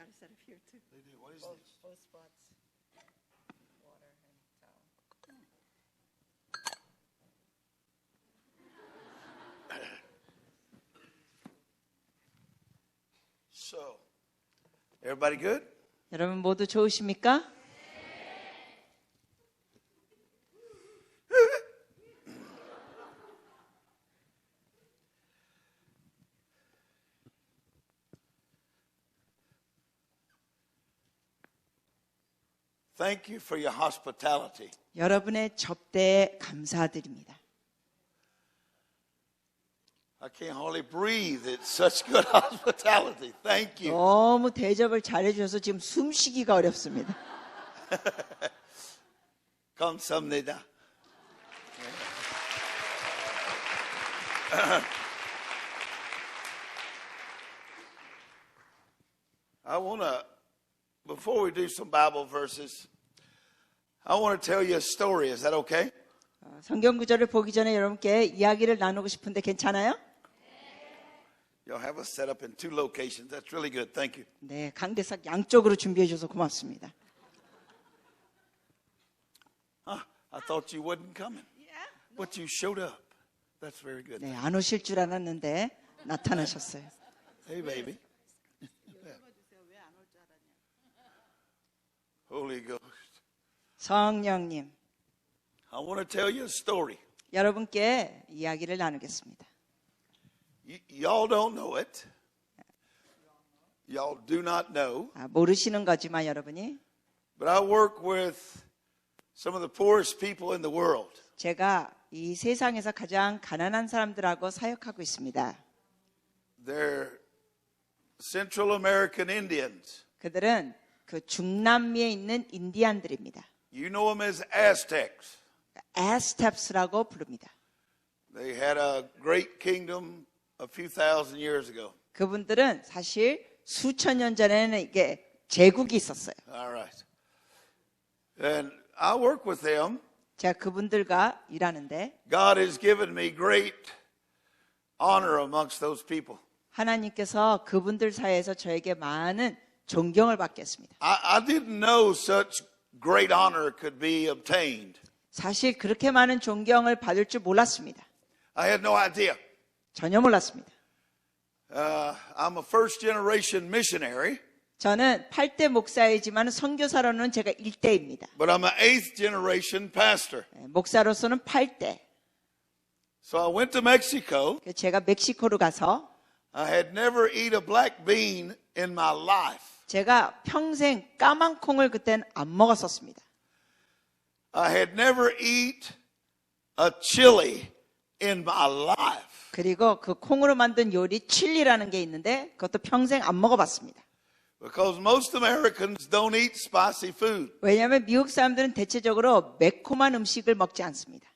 got a set of here too. They do. What is this? Both spots. Water and towel. So, everybody good? 여러분 모두 좋으십니까? Thank you for your hospitality. 여러분의 접대에 감사드립니다. I can't hardly breathe. It's such good hospitality. Thank you. 너무 대접을 잘해주셔서 지금 숨쉬기가 어렵습니다. 감사합니다. I want to, before we do some Bible verses, I want to tell you a story. Is that okay? 성경 구절을 보기 전에 여러분께 이야기를 나누고 싶은데 괜찮아요? Y'all have us set up in two locations. That's really good. Thank you. 네, 강대석 양쪽으로 준비해 주셔서 고맙습니다. I thought you wasn't coming. But you showed up. That's very good. 네, 안 오실 줄 알았는데 나타나셨어요. Hey, baby. Holy Ghost. 성령님, I want to tell you a story. 여러분께 이야기를 나누겠습니다. Y'all don't know it. Y'all do not know. 모르시는 거지만 여러분이 But I work with some of the poorest people in the world. 제가 이 세상에서 가장 가난한 사람들하고 사역하고 있습니다. They're Central American Indians. 그들은 그 중남미에 있는 인디안들입니다. You know them as Aztecs. 아스텝스라고 부릅니다. They had a great kingdom a few thousand years ago. 그분들은 사실 수천 년 전에는 이게 제국이 있었어요. All right. And I work with them. 제가 그분들과 일하는데 God has given me great honor amongst those people. 하나님께서 그분들 사이에서 저에게 많은 존경을 받게 했습니다. I didn't know such great honor could be obtained. 사실 그렇게 많은 존경을 받을 줄 몰랐습니다. I had no idea. 전혀 몰랐습니다. I'm a first generation missionary. 저는 8대 목사이지만 선교사로는 제가 1대입니다. But I'm an eighth generation pastor. 목사로서는 8대. So I went to Mexico. 제가 멕시코로 가서 I had never eaten a black bean in my life. 제가 평생 까만 콩을 그땐 안 먹었었습니다. I had never eaten a chili in my life. 그리고 그 콩으로 만든 요리 칠리라는 게 있는데 그것도 평생 안 먹어봤습니다. Because most Americans don't eat spicy food. 왜냐하면 미국 사람들은 대체적으로 매콤한 음식을 먹지 않습니다.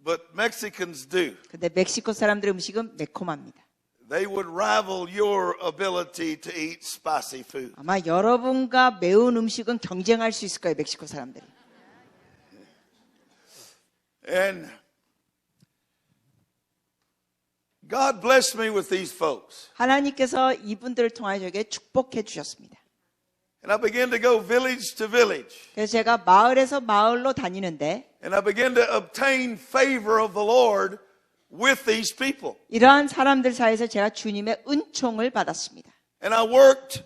But Mexicans do. 근데 멕시코 사람들의 음식은 매콤합니다. They would rival your ability to eat spicy food. 아마 여러분과 매운 음식은 경쟁할 수 있을 거예요, 멕시코 사람들이. And God blessed me with these folks. 하나님께서 이분들을 통하여 저에게 축복해 주셨습니다. And I began to go village to village. 그래서 제가 마을에서 마을로 다니는데 And I began to obtain favor of the Lord with these people. 이러한 사람들 사이에서 제가 주님의 은총을 받았습니다. And I worked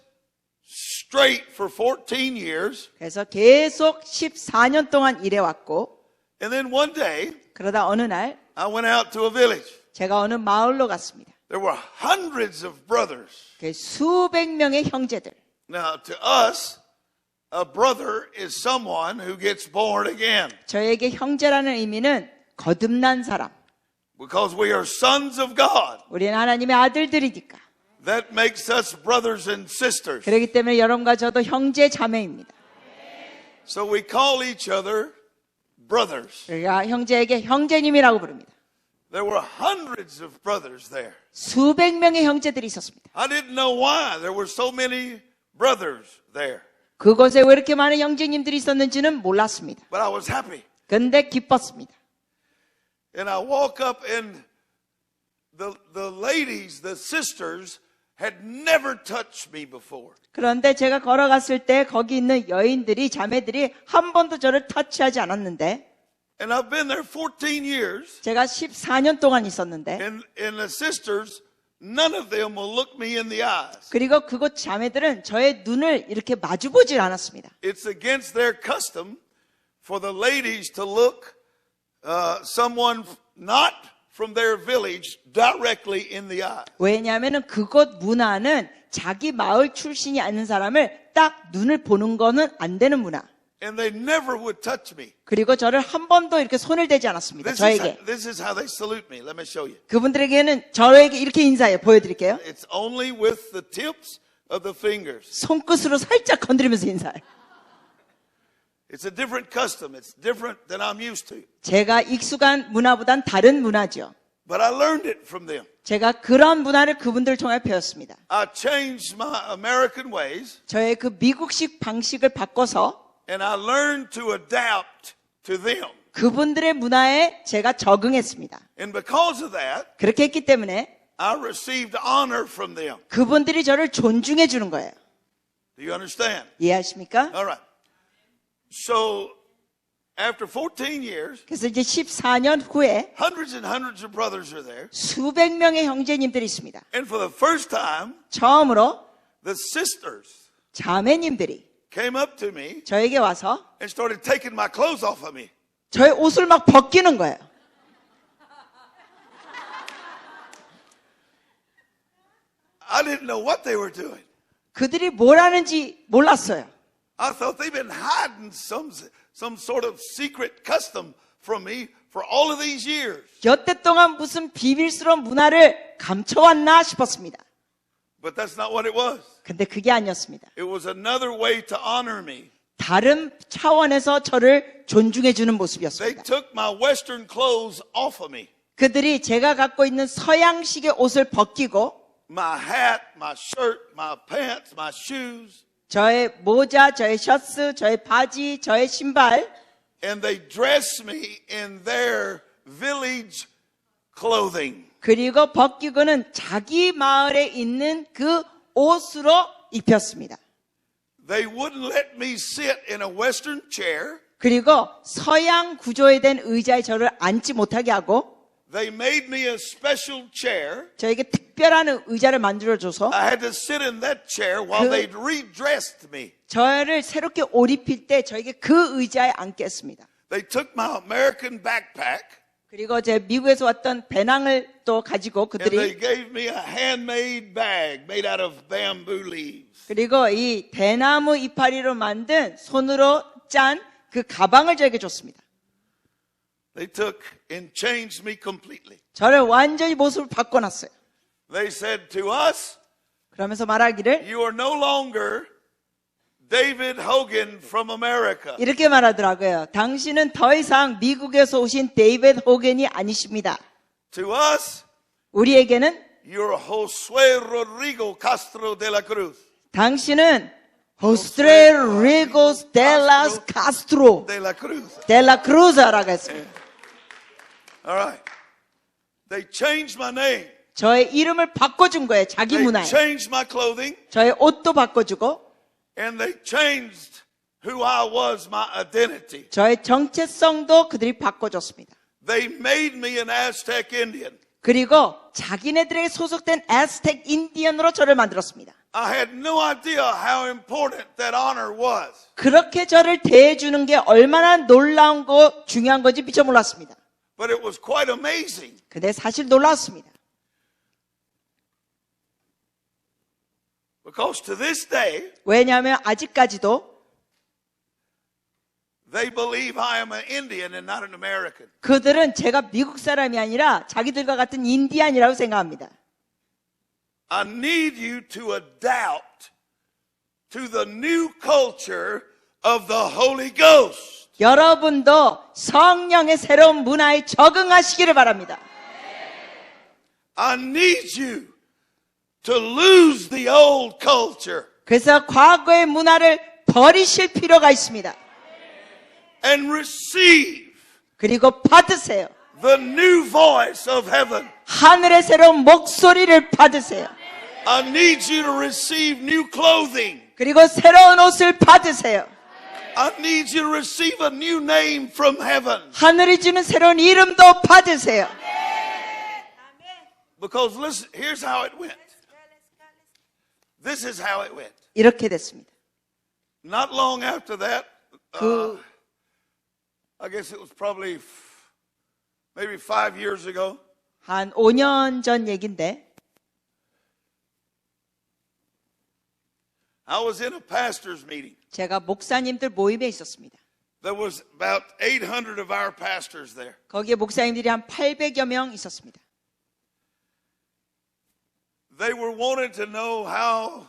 straight for 14 years. 그래서 계속 14년 동안 일해왔고 And then one day, 그러다 어느 날 I went out to a village. 제가 어느 마을로 갔습니다. There were hundreds of brothers. 수백 명의 형제들. Now, to us, a brother is someone who gets born again. 저에게 형제라는 의미는 거듭난 사람. Because we are sons of God. 우리는 하나님의 아들들이니까. That makes us brothers and sisters. 그렇기 때문에 여러분과 저도 형제 자매입니다. So we call each other brothers. 우리가 형제에게 형제님이라고 부릅니다. There were hundreds of brothers there. 수백 명의 형제들이 있었습니다. I didn't know why there were so many brothers there. 그곳에 왜 이렇게 많은 형제님들이 있었는지는 몰랐습니다. But I was happy. 근데 기뻤습니다. And I walk up and the ladies, the sisters, had never touched me before. 그런데 제가 걸어갔을 때 거기 있는 여인들이, 자매들이 한 번도 저를 터치하지 않았는데, And I've been there 14 years, 제가 14년 동안 있었는데, and the sisters, none of them will look me in the eyes. 그리고 그곳 자매들은 저의 눈을 이렇게 마주보질 않았습니다. It's against their custom for the ladies to look someone not from their village directly in the eye. 왜냐하면 그곳 문화는 자기 마을 출신이 아닌 사람을 딱 눈을 보는 거는 안 되는 문화. And they never would touch me. 그리고 저를 한 번도 이렇게 손을 대지 않았습니다. 저에게. This is how they salute me. Let me show you. 그분들에게는 저에게 이렇게 인사해요. 보여드릴게요. It's only with the tips of the fingers. 손끝으로 살짝 건드리면서 인사해요. It's a different custom. It's different than I'm used to. 제가 익숙한 문화보단 다른 문화죠. But I learned it from them. 제가 그런 문화를 그분들을 통해 배웠습니다. I changed my American ways, 저의 그 미국식 방식을 바꿔서 and I learned to adapt to them. 그분들의 문화에 제가 적응했습니다. And because of that, 그렇게 했기 때문에 I received honor from them. 그분들이 저를 존중해 주는 거예요. Do you understand? 이해하십니까? All right. So, after 14 years, 그래서 이제 14년 후에 hundreds and hundreds of brothers are there. 수백 명의 형제님들이 있습니다. And for the first time, 처음으로 the sisters 자매님들이 came up to me 저에게 와서 and started taking my clothes off of me. 저의 옷을 막 벗기는 거예요. I didn't know what they were doing. 그들이 뭘 하는지 몰랐어요. I thought they've been hiding some sort of secret custom from me for all of these years. 여태 동안 무슨 비밀스러운 문화를 감춰왔나 싶었습니다. But that's not what it was. 근데 그게 아니었습니다. It was another way to honor me. 다른 차원에서 저를 존중해 주는 They 모습이었습니다. took my Western clothes off of me. 그들이 제가 갖고 있는 서양식의 옷을 벗기고 My hat, my shirt, my pants, my shoes. 저의 모자, 저의 셔츠, 저의 바지, 저의 신발, And they dressed me in their village clothing. 그리고 벗기고는 자기 마을에 있는 그 옷으로 입혔습니다. They wouldn't let me sit in a Western chair. 그리고 서양 구조에 된 의자에 저를 앉지 못하게 하고 They made me a special chair. 저에게 특별한 의자를 만들어줘서 I had to sit in that chair while 그- they redressed me. 저를 새롭게 옷 입힐 때 저에게 그 의자에 앉게 했습니다. They took my American backpack 그리고 제 미국에서 왔던 배낭을 또 가지고 and they 그들이 gave me a handmade bag made out of bamboo leaves. 그리고 이 대나무 이파리로 만든 손으로 짠 그 가방을 저에게 줬습니다. They took and changed me completely. 저를 완전히 모습을 바꿔놨어요. They said to us, 그러면서 말하기를 you are no longer David Hogan from America. 이렇게 말하더라고요. 당신은 더 이상 미국에서 오신 데이비드 호겐이 아니십니다. To us, 우리에게는 you're Josue Rodrigo Castro de la Cruz. 당신은 호스트레 리고스 델라스 카스트로 De la Cruz. 델라 크루자라고 했습니다. All right. They changed my name. 저의 이름을 바꿔준 거예요. 자기 They 문화에. changed my clothing. 저의 옷도 바꿔주고 And they changed who I was, my identity. 저의 정체성도 그들이 바꿔줬습니다. They made me an Aztec Indian. 그리고 자기네들에게 소속된 아스텍 인디언으로 저를 만들었습니다. I had no idea how important that honor was. 그렇게 저를 대해주는 게 얼마나 놀라운 거 중요한 건지 미처 몰랐습니다. But it was quite amazing. 근데 사실 놀랐습니다. Because to this day, 왜냐하면 아직까지도 they believe I am an Indian and not an American. 그들은 제가 미국 사람이 아니라 자기들과 같은 인디안이라고 생각합니다. I need you to adapt to the new culture of the Holy Ghost. 여러분도 성령의 새로운 문화에 적응하시기를 바랍니다. I need you to lose the old culture 그래서 과거의 문화를 버리실 필요가 있습니다. and receive 그리고 받으세요. the new voice of heaven. 하늘의 새로운 목소리를 받으세요. I need you to receive new clothing. 그리고 새로운 옷을 받으세요. I need you to receive a new name from heaven. 하늘이 주는 새로운 이름도 받으세요. Because listen, here's how it went. This is how it went. 이렇게 됐습니다. Not long after that, I guess it was probably maybe 5 years ago. 한 5년 전 얘긴데 I was in a pastor's meeting. 제가 목사님들 모임에 있었습니다. There was about 800 of our pastors there. 거기에 목사님들이 한 800여 명 있었습니다. They were wanting to know how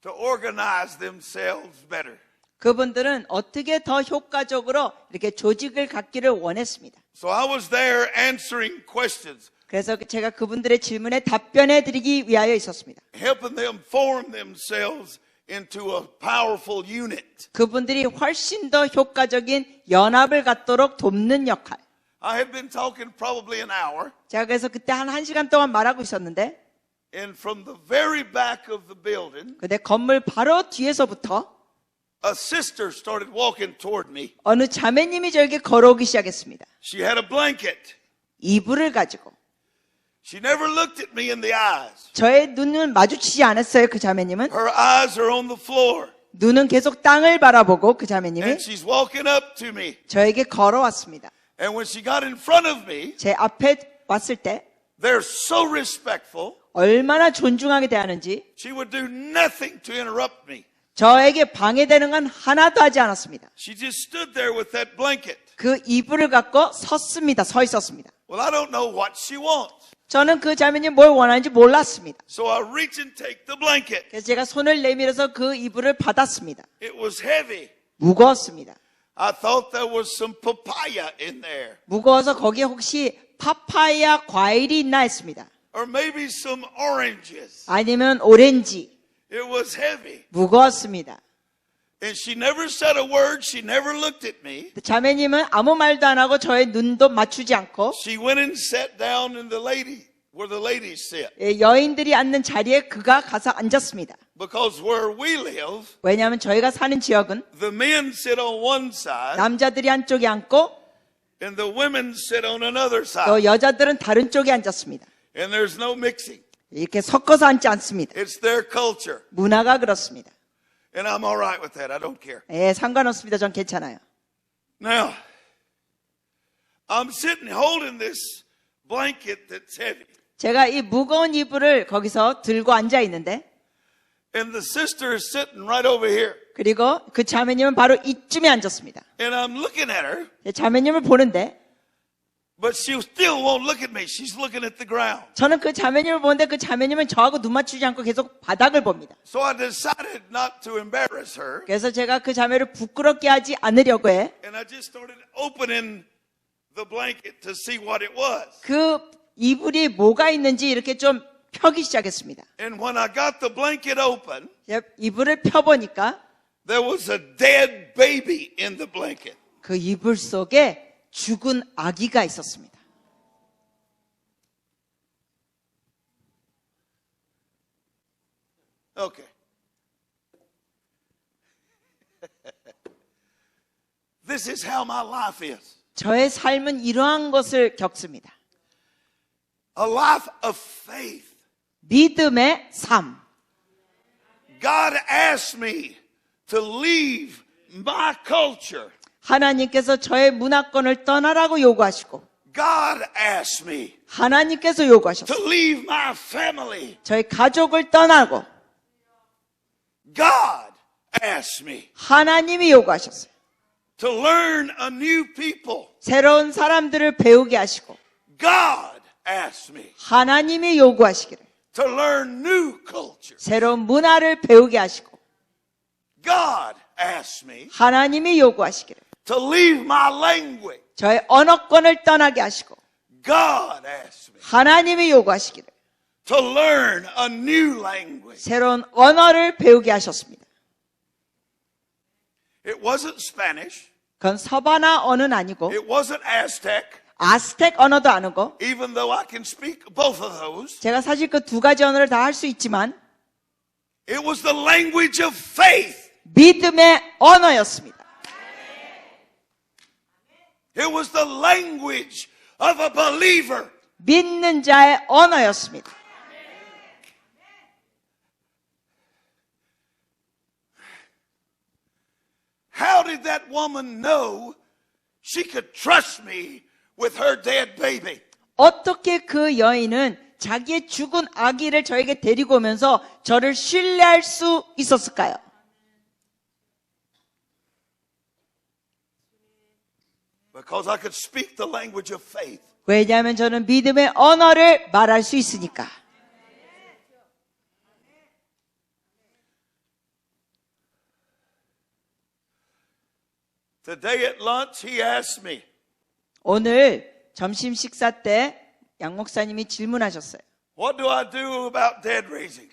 to organize themselves better. 그분들은 어떻게 더 효과적으로 이렇게 조직을 갖기를 원했습니다. So I was there answering questions, 그래서 제가 그분들의 질문에 답변해 드리기 위하여 있었습니다. helping them form themselves into a powerful unit. 그분들이 훨씬 더 효과적인 연합을 갖도록 돕는 역할. I had been talking probably an hour, 제가 그래서 그때 한 1시간 동안 말하고 있었는데 and from the very back of the building, 근데 건물 바로 뒤에서부터 a sister started walking toward me. 어느 자매님이 저에게 걸어오기 시작했습니다. She had a blanket. 이불을 가지고 She never looked at me in the eyes. 저의 눈은 마주치지 않았어요. 그 자매님은 Her eyes are on the floor. 눈은 계속 땅을 바라보고 그 자매님이 And she's walking up to me. 저에게 걸어왔습니다. And when she got in front of me, 제 앞에 왔을 때 they're so respectful. 얼마나 존중하게 대하는지 She would do nothing to interrupt me. 저에게 방해되는 건 하나도 하지 않았습니다. She just stood there with that blanket. 그 이불을 갖고 섰습니다. 서 있었습니다. Well, I don't know what she wants. 저는 그 자매님 뭘 원하는지 몰랐습니다. So I reach and take the blanket. 그래서 제가 손을 내밀어서 그 이불을 받았습니다. It was heavy. 무거웠습니다. I thought there was some papaya in there. 무거워서 거기에 혹시 파파야 과일이 있나 했습니다. Or maybe some oranges. 아니면 오렌지. It was heavy. 무거웠습니다. And she never said a word. She never looked at me. 자매님은 아무 말도 안 하고 저의 눈도 맞추지 않고 She went and sat down in the where the ladies sit. 여인들이 앉는 자리에 그가 가서 앉았습니다. Because where we live, 왜냐하면 저희가 사는 지역은 the men sit on one side 남자들이 한쪽에 앉고 and the women sit on another 또 side. 여자들은 다른 쪽에 앉았습니다. And there's no mixing. 이렇게 섞어서 앉지 않습니다. It's their culture. 문화가 그렇습니다. And I'm all right with that. I don't care. 예, 상관없습니다. 전 괜찮아요. Now, I'm sitting holding this blanket that's heavy. 제가 이 무거운 이불을 거기서 들고 앉아 있는데 And the sister is sitting right over here. 그리고 그 자매님은 바로 이쯤에 앉았습니다. And I'm looking at her, 자매님을 보는데 but she still won't look at me. She's looking at the ground. 저는 그 자매님을 보는데 그 자매님은 저하고 눈 맞추지 않고 계속 바닥을 봅니다. So I decided not to embarrass her. 그래서 제가 그 자매를 부끄럽게 하지 않으려고 해. And I just started opening the blanket to see what it was. 그 이불이 뭐가 있는지 이렇게 좀 펴기 시작했습니다. And when I got the blanket open, 이불을 펴보니까 there was a dead baby in the blanket. 그 이불 속에 죽은 아기가 있었습니다. Okay. This is how my life is. 저의 삶은 이러한 것을 겪습니다. A life of faith. 믿음의 삶. God asked me to leave my culture. 하나님께서 저의 문화권을 떠나라고 요구하시고 God asked me 하나님께서 요구하셨어요. to leave my family. 저희 가족을 떠나고 God asked me 하나님이 요구하셨어요. to learn a new people. 새로운 사람들을 배우게 하시고 God asked me 하나님이 요구하시기를 to learn new culture. 새로운 문화를 배우게 하시고 God asked me 하나님이 요구하시기를 to leave my language. 저의 언어권을 떠나게 하시고 God asked me 하나님이 요구하시기를 to learn a new language. 새로운 언어를 배우게 하셨습니다. It wasn't Spanish. 그건 서바나 언어는 아니고 It wasn't Aztec. 아스텍 언어도 아는 거. even though I can speak both of those. 제가 사실 그 두 가지 언어를 다 할 수 있지만 It was the language of faith. 믿음의 언어였습니다. It was the language of a believer. 믿는 자의 언어였습니다. How did that woman know she could trust me with her dead baby? 어떻게 그 여인은 자기의 죽은 아기를 저에게 데리고 오면서 저를 신뢰할 수 있었을까요? Because I could speak the language of faith. 왜냐하면 저는 믿음의 언어를 말할 수 있으니까. Today at lunch, he asked me, 오늘 점심 식사 때 양 목사님이 질문하셨어요. what do I do about dead raising?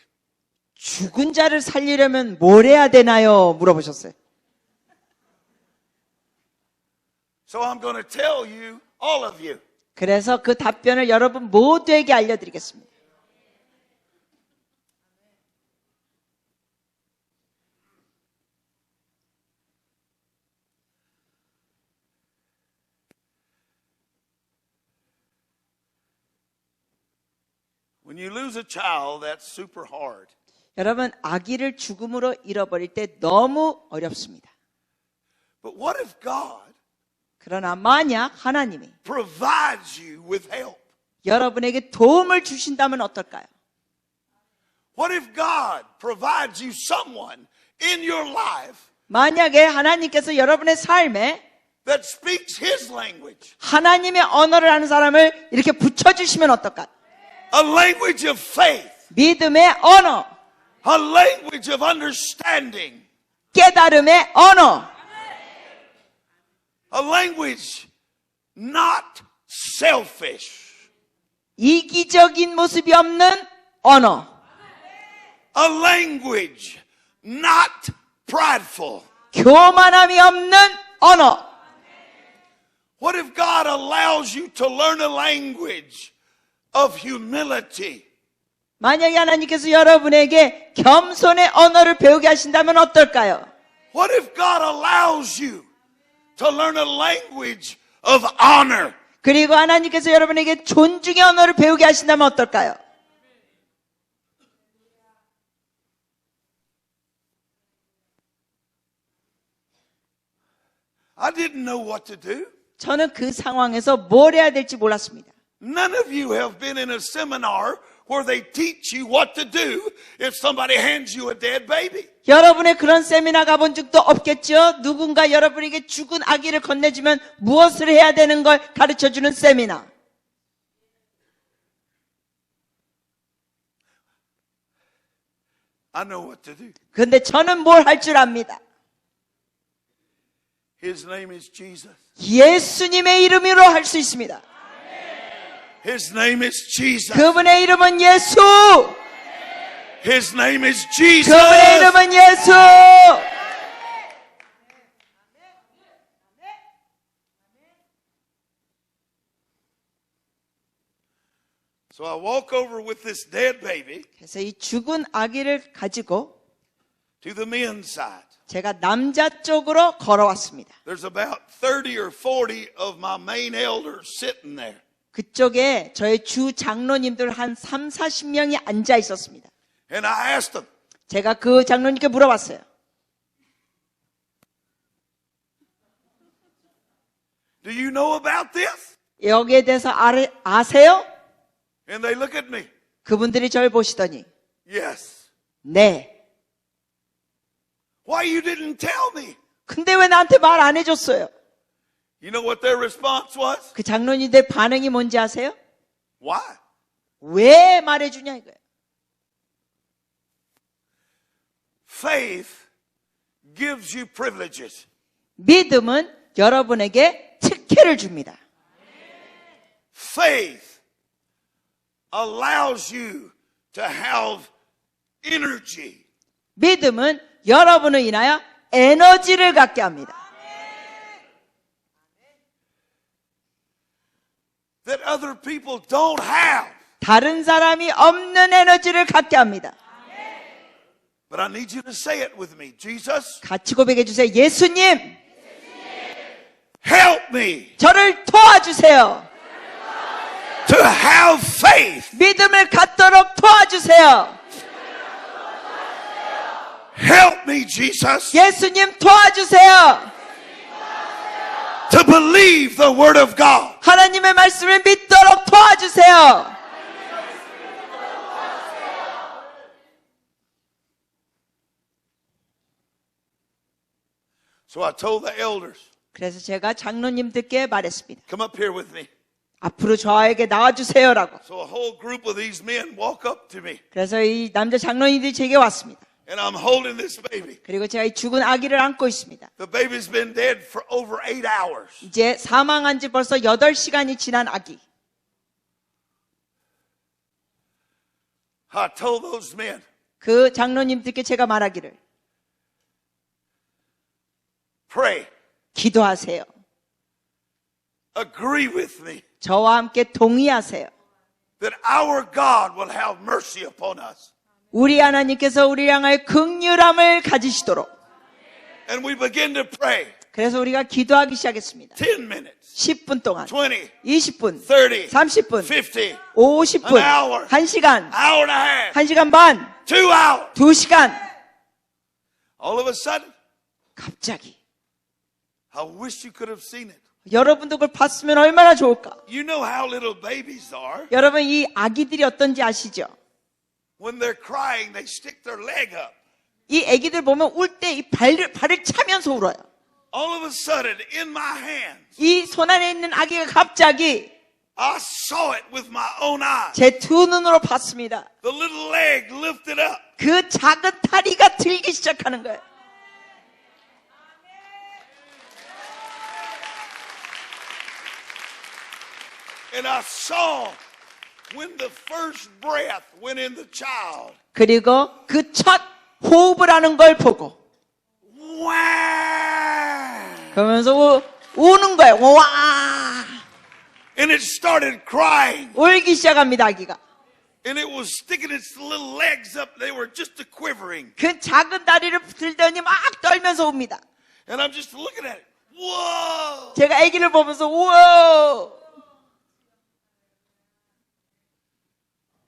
죽은 자를 살리려면 뭘 해야 되나요? 물어보셨어요. So I'm going to tell you, all of you, 그래서 그 답변을 여러분 모두에게 알려드리겠습니다. when you lose a child, that's super hard. 여러분, 아기를 죽음으로 잃어버릴 때 너무 어렵습니다. But what if God 그러나 만약 하나님이 provides you with help? 여러분에게 도움을 주신다면 어떨까요? What if God provides you someone in your life 만약에 하나님께서 여러분의 삶에 that speaks His language, 하나님의 언어를 하는 사람을 이렇게 붙여주시면 어떨까요? a language of faith, 믿음의 언어, a language of understanding, 깨달음의 언어, a language not selfish, 이기적인 모습이 없는 언어, a language not prideful. 교만함이 없는 언어. What if God allows you to learn a language of humility? 만약에 하나님께서 여러분에게 겸손의 언어를 배우게 하신다면 어떨까요? What if God allows you to learn a language of honor? 그리고 하나님께서 여러분에게 존중의 언어를 배우게 하신다면 어떨까요? I didn't know what to do. 저는 그 상황에서 뭘 해야 될지 몰랐습니다. None of you have been in a seminar where they teach you what to do if somebody hands you a dead baby. 여러분의 그런 세미나 가본 적도 없겠죠? 누군가 여러분에게 죽은 아기를 건네주면 무엇을 해야 되는 걸 가르쳐주는 세미나. I know what to do. 그런데 저는 뭘 할 줄 압니다. His name is Jesus. 예수님의 이름으로 할 수 있습니다. His name is Jesus. 그분의 이름은 예수! His name is Jesus. 그분의 이름은 예수! So I walk over with this dead baby 그래서 이 죽은 아기를 가지고 to the men's side. 제가 남자 쪽으로 걸어왔습니다. There's about 30 or 40 of my main elders sitting there. 그쪽에 저희 주 장로님들 한 3, 40명이 앉아 있었습니다. And I asked them, 제가 그 장로님께 물어봤어요. do you know about this? 여기에 대해서 아세요? And they look at me. 그분들이 저를 보시더니 Yes. 네. Why you didn't tell me? 근데 왜 나한테 말 안 해줬어요? You know what their response was? 그 장로님들 반응이 뭔지 아세요? Why? 왜 말해주냐 이거예요. Faith gives you privileges. 믿음은 여러분에게 특혜를 줍니다. Faith allows you to have energy. 믿음은 여러분을 인하여 에너지를 갖게 합니다. that other people don't have. 다른 사람이 없는 에너지를 갖게 합니다. But I need you to say it with me. Jesus, 같이 고백해 주세요. 예수님, help me 저를 도와주세요. to have faith. 믿음을 갖도록 도와주세요. Help me, Jesus, 예수님 도와주세요. to believe the Word of God. 하나님의 말씀을 믿도록 도와주세요. So I told the elders, 그래서 제가 장로님들께 말했습니다. come up here with me. 앞으로 저에게 나와주세요라고. So a whole group of these men walk up to me, 그래서 이 남자 장로님들이 제게 왔습니다. and I'm holding this baby. 그리고 제가 이 죽은 아기를 안고 있습니다. The baby's been dead for over 8 hours. 이제 사망한 지 벌써 8시간이 지난 아기. I told those men, 그 장로님들께 제가 말하기를 pray, 기도하세요. agree with me 저와 함께 동의하세요. that our God will have mercy upon us. 우리 하나님께서 우리를 향하여 긍휼함을 가지시도록. And we begin to pray. 그래서 우리가 기도하기 시작했습니다. 10 minutes, 10분 동안, 20, 20분, 30, 30분, 50, 50분, An hour. 1시간, hour and a half, 1시간 반, 2 hours. 2시간. All of a sudden, 갑자기 I wish you could have seen it. 여러분도 그걸 봤으면 얼마나 좋을까? You know how little babies are. 여러분 이 아기들이 어떤지 아시죠? When they're crying, they stick their leg up. 이 아기들 보면 울 때 이 발을 차면서 울어요. All of a sudden, in my hands, 이 손 안에 있는 아기가 갑자기 I saw it with my own eyes. 제 두 눈으로 봤습니다. The little leg lifted up. 그 작은 다리가 들기 시작하는 거예요. And I saw when the first breath went in the child. 그리고 그 첫 호흡을 하는 걸 보고 Wow! 그러면서 우는 거예요. 와! And it started crying. 울기 시작합니다, 아기가. And it was sticking its little legs up. They were just a quivering. 그 작은 다리를 들더니 막 떨면서 옵니다. And I'm just looking at it. Whoa! 제가 아기를 보면서 우와!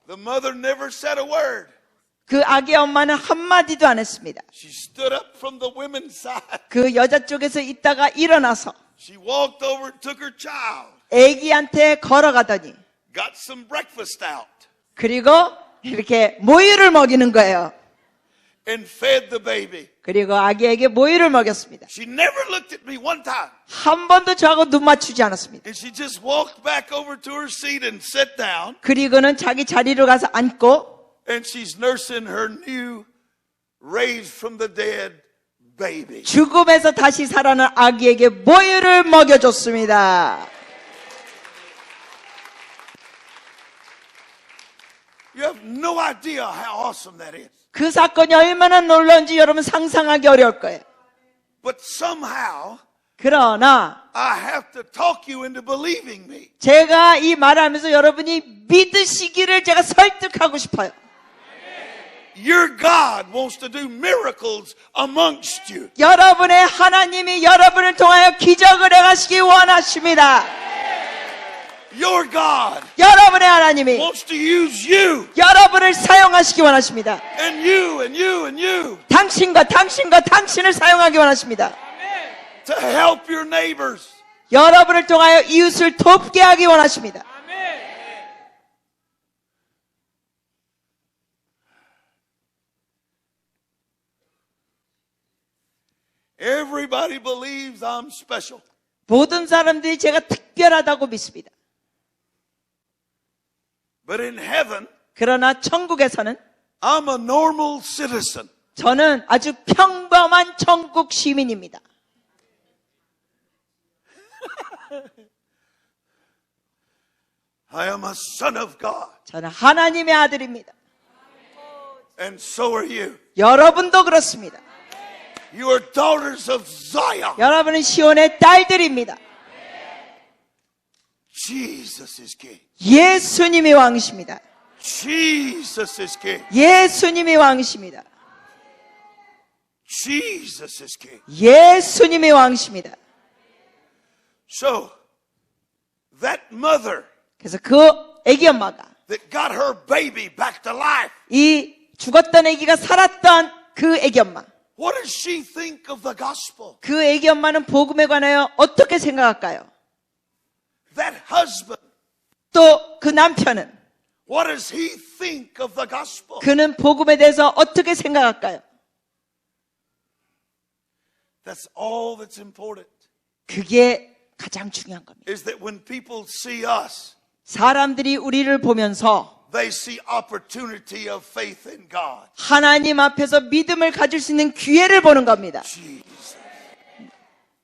The mother never said a word. 그 아기 엄마는 한마디도 안 했습니다. She stood up from the women's side. 그 여자 쪽에서 있다가 일어나서 She walked over and took her child. 아기한테 걸어가더니 Got some breakfast out. 그리고 이렇게 모유를 먹이는 거예요. And fed the baby. 그리고 아기에게 모유를 먹였습니다. She never looked at me one time. 한 번도 저하고 눈 맞추지 않았습니다. And she just walked back over to her seat and sat down. 그리고는 자기 자리로 가서 앉고 And she's nursing her new, raised from the dead baby. 죽음에서 다시 살아난 아기에게 모유를 먹여줬습니다. You have no idea how awesome that is. 그 사건이 얼마나 놀라운지 여러분 상상하기 어려울 거예요. But somehow, 그러나 I have to talk you into believing me. 제가 이 말하면서 여러분이 믿으시기를 제가 설득하고 싶어요. Your God wants to do miracles amongst you. 여러분의 하나님이 여러분을 통하여 기적을 행하시기 원하십니다. Your God 여러분의 하나님이 wants to use you 여러분을 사용하시기 원하십니다. and you and you and you 당신과 당신을 사용하기 원하십니다. to help your neighbors. 여러분을 통하여 이웃을 돕게 하기 원하십니다. Everybody believes I'm special. 모든 사람들이 제가 특별하다고 믿습니다. But in heaven, 그러나 천국에서는 I'm a normal citizen. 저는 아주 평범한 천국 시민입니다. I am a son of God. 저는 하나님의 아들입니다. And so are you. 여러분도 그렇습니다. You are daughters of Zion. 여러분은 시온의 딸들입니다. Jesus is king. 예수님이 왕이십니다. Jesus is king. 예수님이 왕이십니다. Jesus is king. 예수님이 왕이십니다. So, that mother 그래서 그 아기 엄마가 that got her baby back to life, 이 죽었던 아기가 살았던 그 아기 엄마, what does she think of the gospel? 그 아기 엄마는 복음에 관하여 어떻게 생각할까요? That husband, 또 그 남편은 what does he think of the gospel? 그는 복음에 대해서 어떻게 생각할까요? That's all that's important. 그게 가장 중요한 겁니다. Is that when people see us, 사람들이 우리를 보면서 they see opportunity of faith in God. 하나님 앞에서 믿음을 가질 수 있는 기회를 보는 겁니다. Jesus.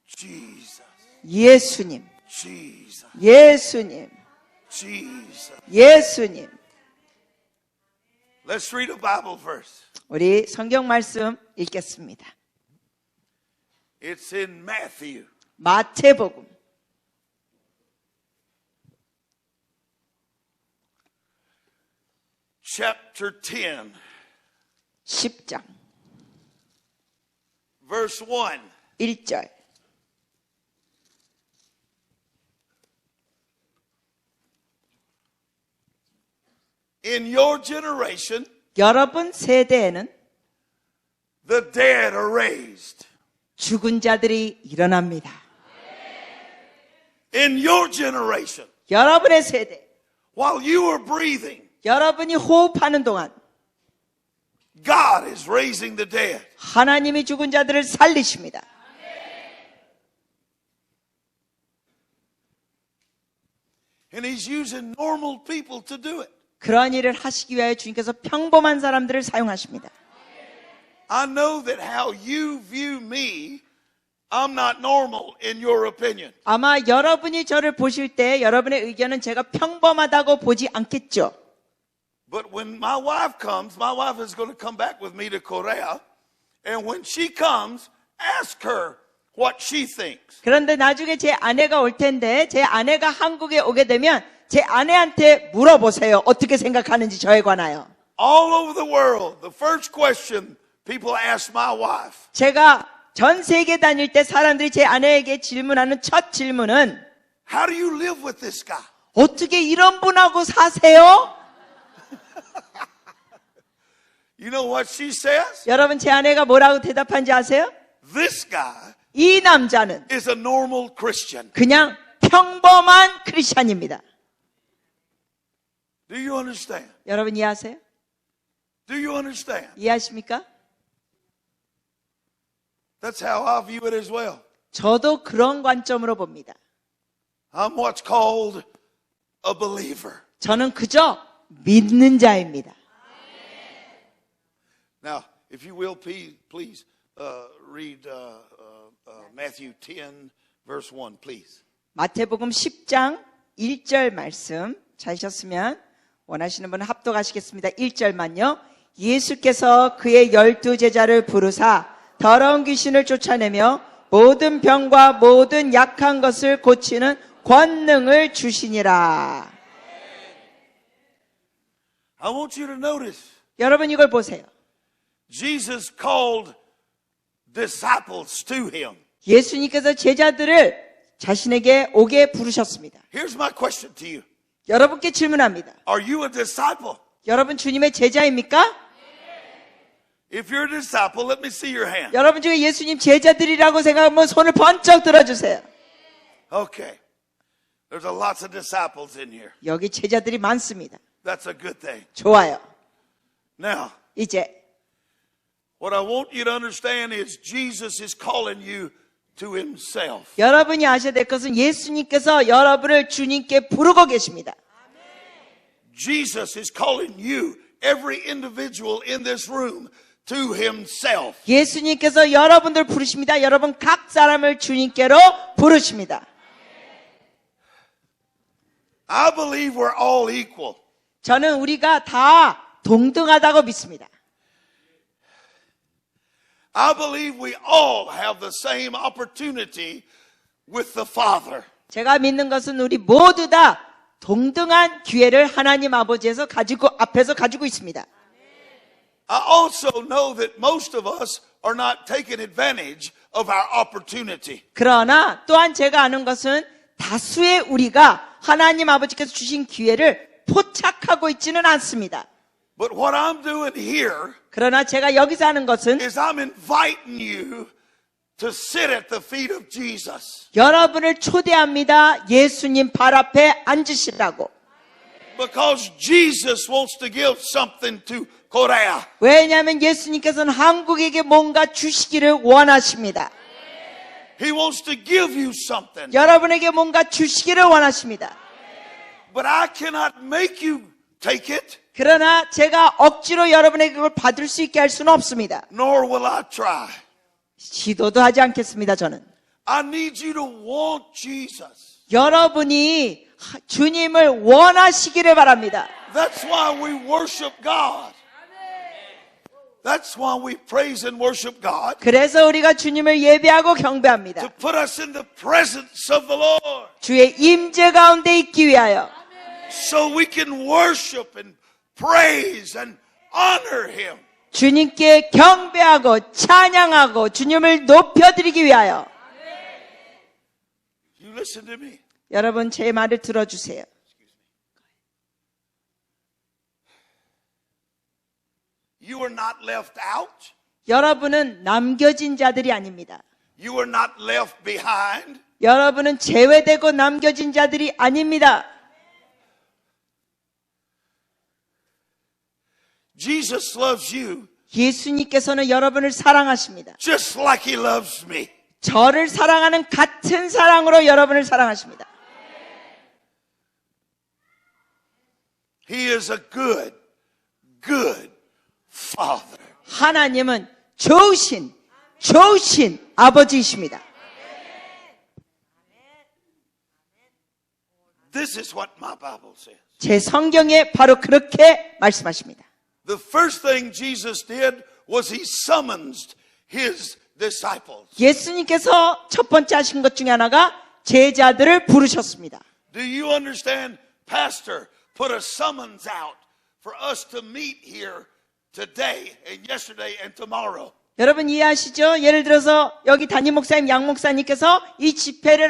Jesus. 예수님, Jesus. 예수님, Jesus. 예수님. Let's read a Bible verse. 우리 성경 말씀 읽겠습니다. It's in Matthew. 마태복음 Chapter 10, 10장 verse 1. 1절. In your generation, 여러분 세대에는 the dead are raised. 죽은 자들이 일어납니다. In your generation, 여러분의 세대, while you are breathing, 여러분이 호흡하는 동안 God is raising the dead. 하나님이 죽은 자들을 살리십니다. And He's using normal people to do it. 그러한 일을 하시기 위하여 주님께서 평범한 사람들을 사용하십니다. I know that how you view me, I'm not normal in your opinion. 아마 여러분이 저를 보실 때 여러분의 의견은 제가 평범하다고 보지 않겠죠. But when my wife comes, my wife is going to come back with me to Korea. And when she comes, ask her what she thinks. 그런데 나중에 제 아내가 올 텐데 제 아내가 한국에 오게 되면 제 아내한테 물어보세요. 어떻게 생각하는지 저에 관하여. All over the world, the first question people ask my wife, 제가 전 세계 다닐 때 사람들이 제 아내에게 질문하는 첫 질문은 how do you live with this guy? 어떻게 이런 분하고 사세요? You know what she says? 여러분 제 아내가 뭐라고 대답한지 아세요? This guy 이 남자는 is a normal Christian. 그냥 평범한 크리스찬입니다. Do you understand? 여러분 이해하세요? Do you understand? 이해하십니까? That's how I view it as well. 저도 그런 관점으로 봅니다. I'm what's called a believer. 저는 그저 믿는 자입니다. Now, if you will, please read Matthew 10, verse 1, please. 마태복음 10장 1절 말씀 찾으셨으면 원하시는 분은 합독하시겠습니다. 1절만요. 예수께서 그의 12 제자를 부르사 더러운 귀신을 쫓아내며 모든 병과 모든 약한 것을 고치는 권능을 주시니라. I want you to notice, 여러분 이걸 보세요. Jesus called disciples to him. 예수님께서 제자들을 자신에게 오게 부르셨습니다. Here's my question to you. 여러분께 질문합니다. Are you a disciple? 여러분 주님의 제자입니까? If you're a disciple, let me see your hand. 여러분 중에 예수님 제자들이라고 생각하면 손을 번쩍 들어주세요. Okay. There's a lots of disciples in here. 여기 제자들이 많습니다. That's a good thing. 좋아요. Now, 이제 what I want you to understand is Jesus is calling you to himself. 여러분이 아셔야 될 것은 예수님께서 여러분을 주님께 부르고 계십니다. Jesus is calling you, every individual in this room, to himself. 예수님께서 여러분들 부르십니다. 여러분 각 사람을 주님께로 부르십니다. I believe we're all equal. 저는 우리가 다 동등하다고 믿습니다. I believe we all have the same opportunity with the Father. 제가 믿는 것은 우리 모두 다 동등한 기회를 하나님 아버지에서 앞에서 가지고 있습니다. I also know that most of us are not taking advantage of our opportunity. 그러나 또한 제가 아는 것은 다수의 우리가 하나님 아버지께서 주신 기회를 포착하고 있지는 않습니다. But what I'm doing here 그러나 제가 여기서 하는 것은 is I'm inviting you to sit at the feet of Jesus. 여러분을 초대합니다. 예수님 발 앞에 앉으시라고. Because Jesus wants to give something to Korea. 왜냐하면 예수님께서는 한국에게 뭔가 주시기를 원하십니다. He wants to give you something. 여러분에게 뭔가 주시기를 원하십니다. But I cannot make you take it, 그러나 제가 억지로 여러분에게 그걸 받을 수 있게 할 수는 없습니다. nor will I try. 시도도 하지 않겠습니다, 저는. I need you to want Jesus. 여러분이 주님을 원하시기를 바랍니다. That's why we worship God. That's why we praise and worship God. 그래서 우리가 주님을 예배하고 To 경배합니다. put us in the presence of the Lord. 주의 임재 가운데 있기 위하여 So we can worship and praise and honor Him. 주님께 경배하고 찬양하고 주님을 높여드리기 위하여. You listen to me. 여러분 제 말을 들어주세요. You are not left out. 여러분은 남겨진 자들이 아닙니다. You are not left behind. 여러분은 제외되고 남겨진 자들이 아닙니다. Jesus loves you 예수님께서는 여러분을 사랑하십니다. just like He loves me. 저를 사랑하는 같은 사랑으로 여러분을 사랑하십니다. He is a good, good Father. 하나님은 좋으신 아버지이십니다. This is what my Bible says. 제 성경에 바로 그렇게 말씀하십니다. The first thing Jesus did was He summoned His disciples. 예수님께서 첫 번째 하신 것 중에 하나가 제자들을 부르셨습니다. Do you understand? Pastor put a summons out for us to meet here today and yesterday and tomorrow. 여러분 이해하시죠? 예를 들어서 여기 담임 목사님, 양 목사님께서 이 집회를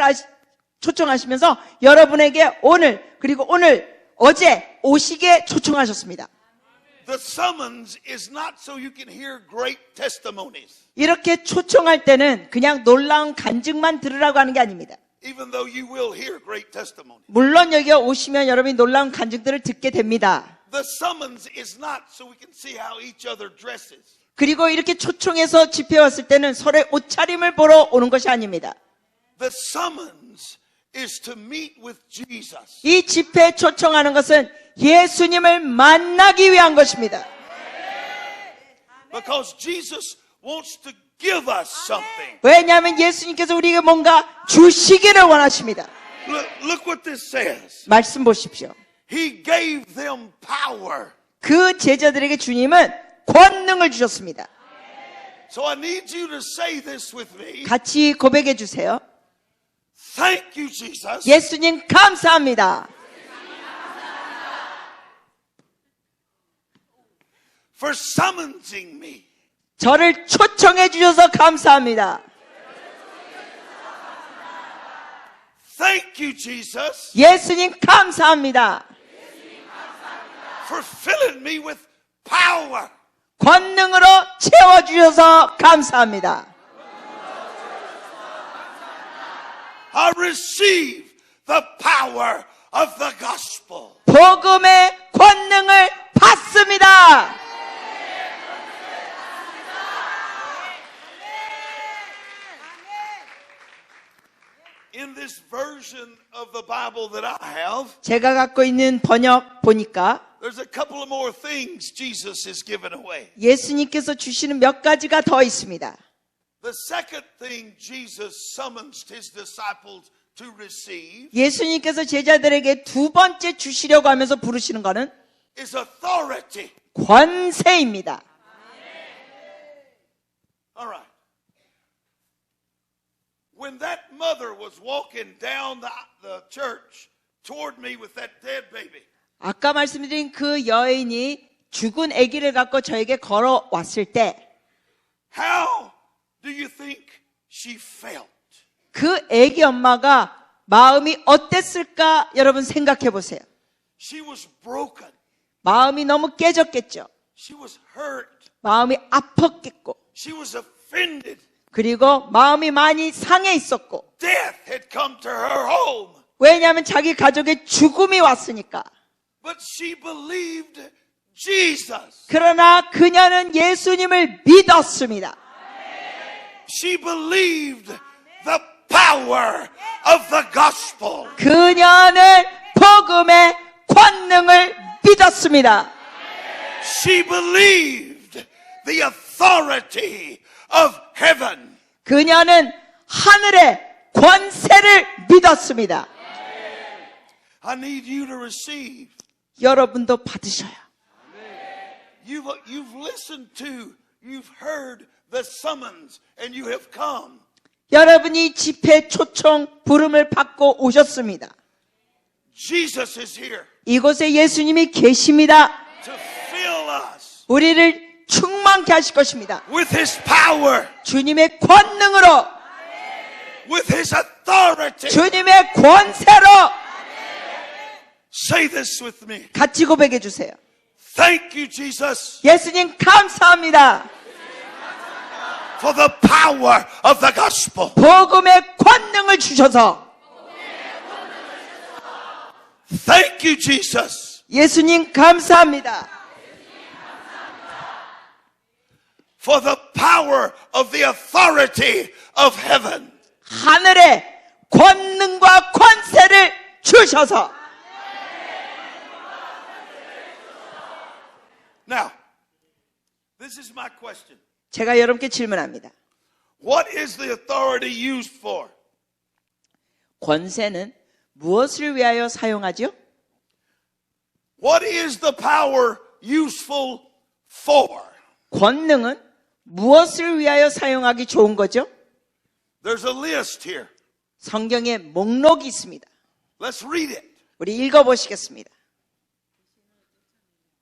초청하시면서 여러분에게 오늘 그리고 어제 오시게 초청하셨습니다. The summons is not so you can hear great testimonies, 이렇게 초청할 때는 그냥 놀라운 간증만 들으라고 하는 게 아닙니다. even though you will hear great testimonies. 물론 여기 오시면 여러분이 놀라운 간증들을 듣게 됩니다. The summons is not so we can see how each other dresses. 그리고 이렇게 초청해서 집회에 왔을 때는 서로의 옷차림을 보러 오는 것이 아닙니다. The summons is to meet with Jesus. 이 집회에 초청하는 것은 예수님을 만나기 위한 것입니다. Because Jesus wants to give us something. 왜냐하면 예수님께서 우리에게 뭔가 주시기를 원하십니다. Look what this says. 말씀 보십시오. He gave them power. 그 제자들에게 주님은 권능을 주셨습니다. So I need you to say this with me. 같이 고백해 주세요. Thank you, Jesus. 예수님 감사합니다. For summoning me. 저를 초청해 주셔서 감사합니다. Thank you, Jesus. 예수님 감사합니다. For filling me with power. 권능으로 채워주셔서 감사합니다. I receive the power of the gospel. 복음의 권능을 받습니다. In this version of the Bible that I have, 제가 갖고 있는 번역 보니까 there's a couple of more things Jesus has given away. 예수님께서 주시는 몇 가지가 더 있습니다. The second thing Jesus summons his disciples to receive 예수님께서 제자들에게 두 번째 주시려고 하면서 부르시는 것은 is authority. 권세입니다. All right. when that mother was walking down the church toward me with that dead baby, 아까 말씀드린 그 여인이 죽은 아기를 갖고 저에게 걸어왔을 때 그 how do you think she felt? 아기 엄마가 마음이 어땠을까 여러분 생각해 보세요. She was broken. 마음이 너무 깨졌겠죠. She was hurt. 마음이 아팠겠고 She was offended. 그리고 마음이 많이 상해 있었고 Death had come to her home. 왜냐하면 자기 가족의 죽음이 왔으니까. But she believed Jesus. 그러나 그녀는 예수님을 믿었습니다. She believed the power of the gospel. 그녀는 복음의 권능을 믿었습니다. She believed the authority of heaven. 그녀는 하늘의 권세를 믿었습니다. I need you to receive. 여러분도 받으셔요. You've listened to, you've heard the summons, and you have come. 여러분이 집회 초청 부름을 받고 오셨습니다. Jesus is here 이곳에 예수님이 계십니다. to fill us 우리를 충만케 하실 것입니다. with His power, 주님의 권능으로, with His authority. 주님의 권세로 Say this with me. 같이 고백해 주세요. Thank you, Jesus, 예수님 감사합니다. for the power of the gospel. 복음의 권능을 주셔서 Thank you, Jesus, 예수님 감사합니다. for the power of the authority of heaven. 하늘의 권능과 권세를 주셔서 Now, this is my question. 제가 여러분께 질문합니다. What is the authority used for? 권세는 무엇을 위하여 사용하죠? What is the power useful for? 권능은 무엇을 위하여 사용하기 좋은 거죠? There's a list here. 성경에 목록이 있습니다. Let's read it. 우리 읽어보시겠습니다.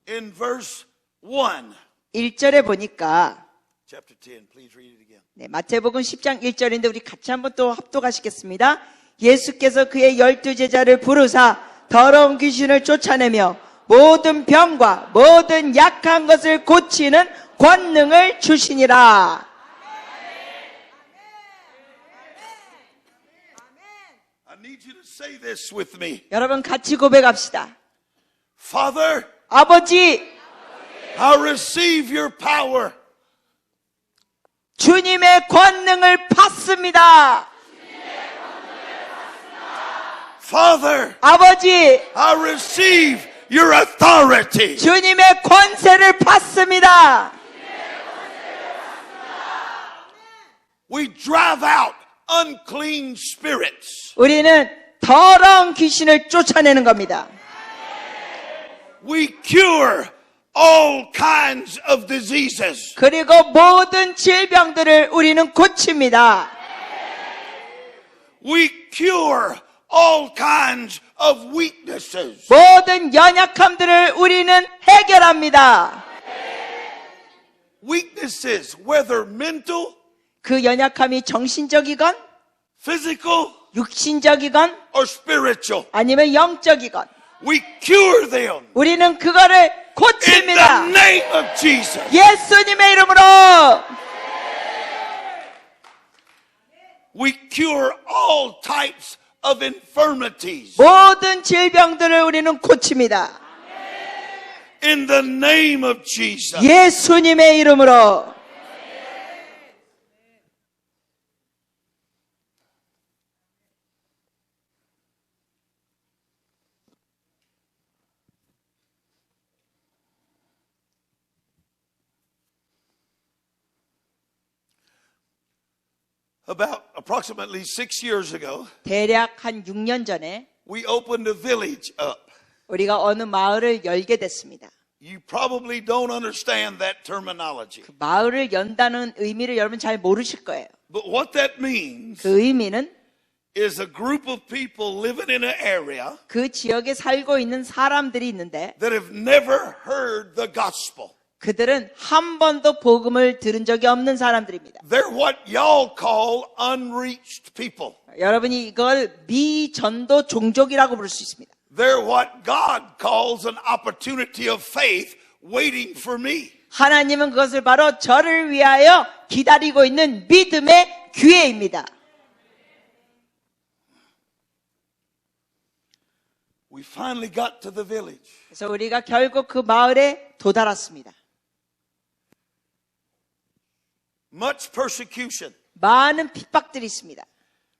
In verse 1. 1절에 보니까 Chapter 10, please read it again. 네, 마태복음 10장 1절인데 우리 같이 한번 또 합독하시겠습니다. 예수께서 그의 12제자를 부르사 더러운 귀신을 쫓아내며 모든 병과 모든 약한 것을 고치는 권능을 주시니라. I need you to say this with me. 여러분 같이 고백합시다. Father, 아버지, I receive your power. 주님의 권능을 받습니다. Father, 아버지, I receive your authority. 주님의 권세를 받습니다. We drive out unclean spirits. 우리는 더러운 귀신을 쫓아내는 겁니다. We cure all kinds of diseases. 그리고 모든 질병들을 우리는 고칩니다. We cure all kinds of weaknesses. 모든 연약함들을 우리는 해결합니다. Weaknesses, whether mental, 그 연약함이 정신적이건 physical, 육신적이건 or spiritual. 아니면 영적이건 We cure them 우리는 그거를 in the 고칩니다. name of Jesus. 예수님의 이름으로 We cure all types of infirmities 모든 질병들을 우리는 고칩니다. in the name of Jesus. 예수님의 이름으로. About approximately 6 years ago, 대략 한 6년 전에 we opened a village up. 우리가 어느 마을을 열게 됐습니다. You probably don't understand that terminology. 마을을 연다는 의미를 여러분 잘 모르실 거예요. But what that means 그 의미는 is a group of people living in an area 그 지역에 살고 있는 사람들이 있는데 that have never heard the gospel. 그들은 한 번도 복음을 들은 적이 없는 사람들입니다. They're what y'all call unreached people. 여러분이 이걸 미전도 종족이라고 부를 수 있습니다. They're what God calls an opportunity of faith waiting for me. 하나님은 그것을 바로 저를 위하여 기다리고 있는 믿음의 기회입니다. We finally got to the village. 그래서 우리가 결국 그 마을에 도달했습니다. Much persecution 많은 핍박들이 있습니다.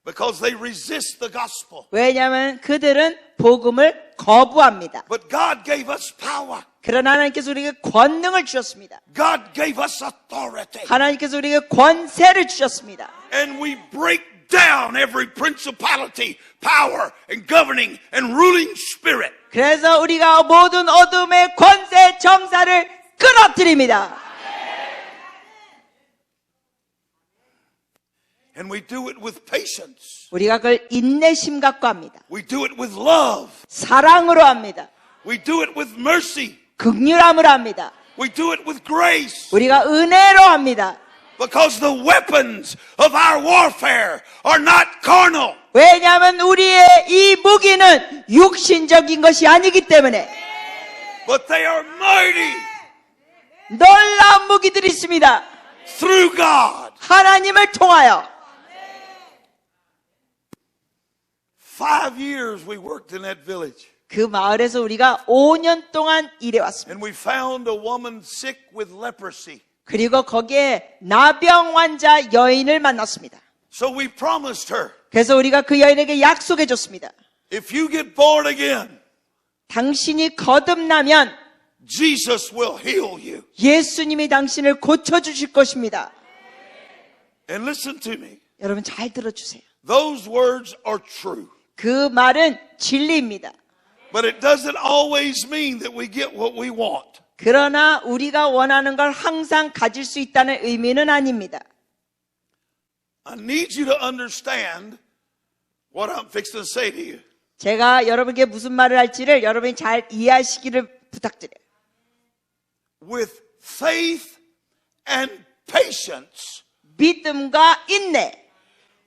because they resist the gospel. 왜냐하면 그들은 복음을 거부합니다. But God gave us power. 그러나 하나님께서 우리에게 권능을 주셨습니다. God gave us authority. 하나님께서 우리에게 권세를 주셨습니다. And we break down every principality, power, and governing and ruling spirit. 그래서 우리가 모든 어둠의 권세 정사를 끊어뜨립니다. And we do it with patience. 우리가 그걸 인내심 갖고 합니다. We do it with love. 사랑으로 합니다. We do it with mercy. 긍휼함으로 합니다. We do it with grace. 우리가 은혜로 합니다. Because the weapons of our warfare are not carnal. 왜냐하면 우리의 이 무기는 육신적인 것이 아니기 때문에 But they are mighty 놀라운 무기들이 있습니다. through God. 하나님을 통하여 5 years we worked in that village. 그 마을에서 우리가 5년 동안 일해왔습니다. And we found a woman sick with leprosy. 그리고 거기에 나병 환자 여인을 만났습니다. So we promised her, 그래서 우리가 그 여인에게 약속해 줬습니다. if you get born again, 당신이 거듭나면 Jesus will heal you. 예수님이 당신을 고쳐주실 것입니다. And listen to me. 여러분 잘 들어주세요. Those words are true. 그 말은 진리입니다. But it doesn't always mean that we get what we want. 그러나 우리가 원하는 걸 항상 가질 수 있다는 의미는 아닙니다. I need you to understand what I'm fixing to say to you. 제가 여러분께 무슨 말을 할지를 여러분이 잘 이해하시기를 부탁드려요. With faith and patience, 믿음과 인내,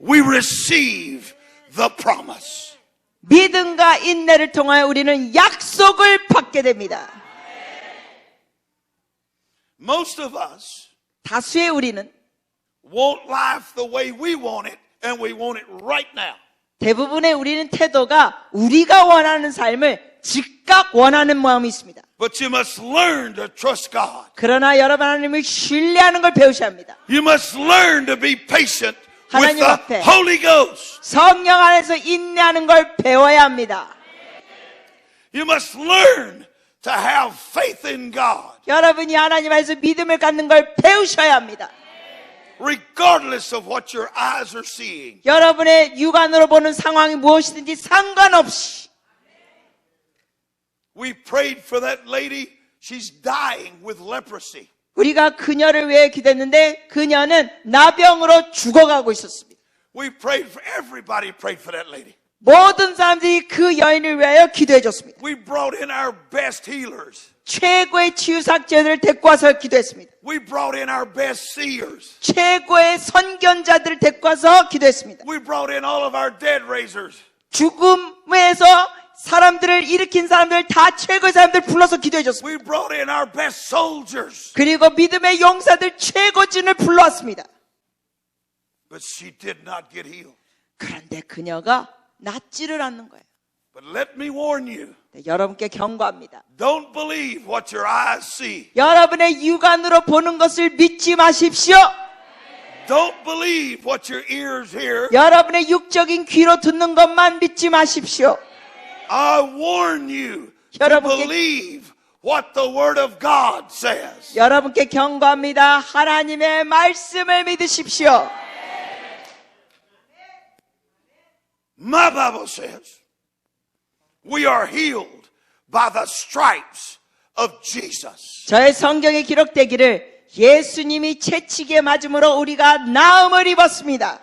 we receive the promise. 믿음과 인내를 통하여 우리는 약속을 받게 됩니다. Most of us 다수의 우리는 want life the way we want it, and we want it right now. 대부분의 우리는 태도가 우리가 원하는 삶을 즉각 원하는 마음이 있습니다. But you must learn to trust God. 그러나 여러분 하나님을 신뢰하는 걸 배우셔야 합니다. You must learn to be patient with 하나님 the 앞에 Holy Ghost. 성령 안에서 인내하는 걸 배워야 합니다. You must learn to have faith in God, 여러분이 하나님 안에서 믿음을 갖는 걸 배우셔야 합니다. regardless of what your eyes are seeing. 여러분의 육안으로 보는 상황이 무엇이든지 상관없이 We prayed for that lady. She's dying with leprosy. 우리가 그녀를 위해 기도했는데 그녀는 나병으로 죽어가고 있었습니다. We prayed for everybody. Prayed for that lady. 모든 사람들이 그 여인을 위하여 기도해 줬습니다. We brought in our best healers. 최고의 치유사학자들을 데리고 와서 기도했습니다. We brought in our best seers. 최고의 선견자들을 데리고 와서 기도했습니다. We brought in all of our dead raisers. 죽음에서 사람들을 일으킨 사람들 다 최고의 사람들 불러서 기도해 줬습니다. We brought in our best soldiers. 그리고 믿음의 용사들 최고진을 불러왔습니다. But she did not get healed. 그런데 그녀가 낫지를 않는 거예요. But let me warn you. 네, 여러분께 경고합니다. Don't believe what your eyes see. 여러분의 육안으로 보는 것을 믿지 마십시오. Don't believe what your ears hear. 여러분의 육적인 귀로 듣는 것만 믿지 마십시오. I warn you to 여러분께- believe what the Word of God says. 여러분께 경고합니다. 하나님의 말씀을 믿으십시오. My Bible says we are healed by the stripes of Jesus. 저의 성경에 기록되기를 예수님이 채찍에 맞음으로 우리가 나음을 입었습니다.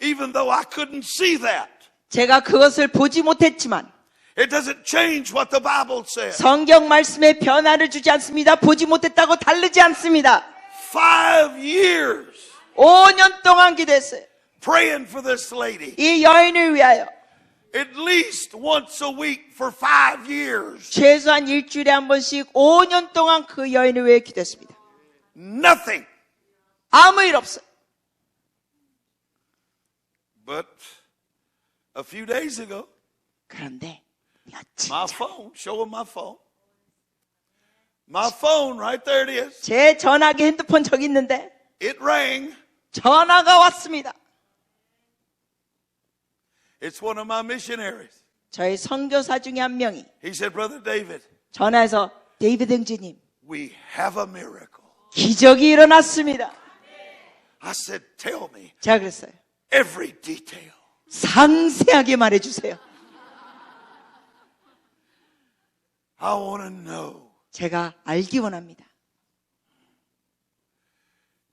Even though I couldn't see that, 제가 그것을 보지 못했지만 it doesn't change what the Bible says. 성경 말씀에 변화를 주지 않습니다. 보지 못했다고 다르지 않습니다. 5 years 5년 동안 기도했어요. praying for this lady. 이 여인을 위하여 At least once a week for 5 years. 최소한 일주일에 한 번씩 5년 동안 그 여인을 위해 기도했습니다. Nothing. 아무 일 없어요. But a few days ago, 그런데 며칠 my 전 phone, show him my phone. My phone, right there it is. 제 전화기 핸드폰 저기 있는데 It rang. 전화가 왔습니다. It's one of my missionaries. 저희 선교사 중에 한 명이 He said, Brother David, 전화해서 데이비드 형제님 we have a miracle. 기적이 일어났습니다. I said, tell me 제가 그랬어요. every detail. 상세하게 말해주세요. I want to know. 제가 알기 원합니다.